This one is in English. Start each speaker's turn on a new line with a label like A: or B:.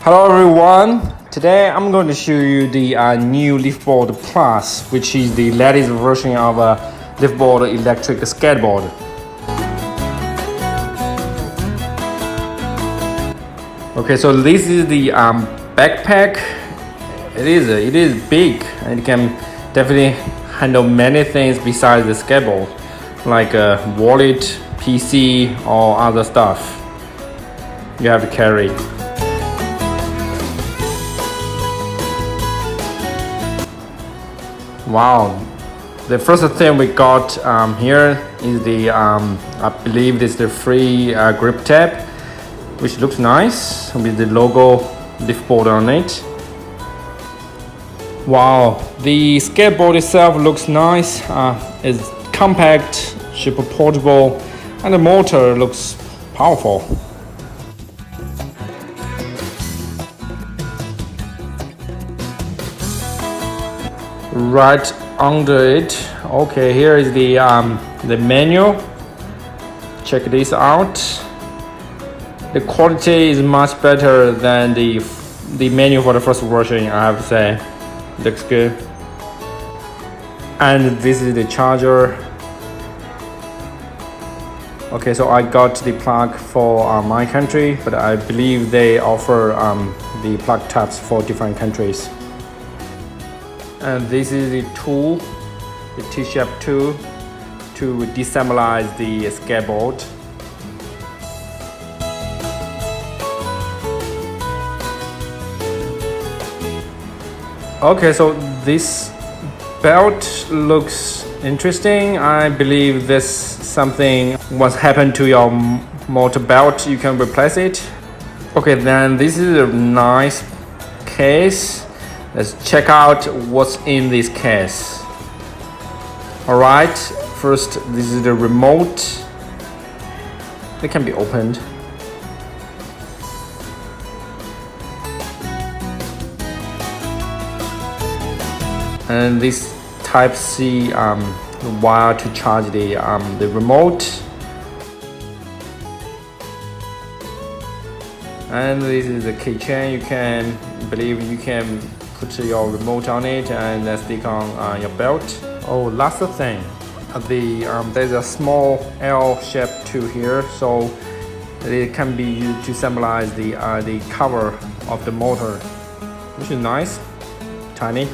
A: Hello everyone, today I'm going to show you the new Leafboard Plus, which is the latest version of a Leafboard electric skateboard. Okay, so this is the backpack. It is big and it can definitely handle many things besides the skateboard, like a wallet, PC, or other stuff you have to carry. Wow, the first thing we got here is the I believe this is the free grip tab, which looks nice with the logo Leafboard on it. Wow, the skateboard itself looks nice. It's compact, super portable, and the motor looks powerful. Right under it, okay, here is the menu. Check this out. The quality is much better than the menu for the first version, I have to say. Looks good. And this is the charger. Okay, so I got the plug for my country, but I believe they offer the plug types for different countries. And this is the tool, the T-shape tool, to deassemblize the skateboard. Okay, so this belt looks interesting. I believe this something was happened to your motor belt, you can replace it. Okay, then this is a nice case. Let's check out what's in this case. Alright, first this is the remote. It can be opened. And this Type-C wire to charge the remote. And this is a keychain. You can put your remote on it and stick on your belt. Oh, last thing, there's a small L-shaped tool here, so it can be used to symbolize the cover of the motor, which is nice, tiny.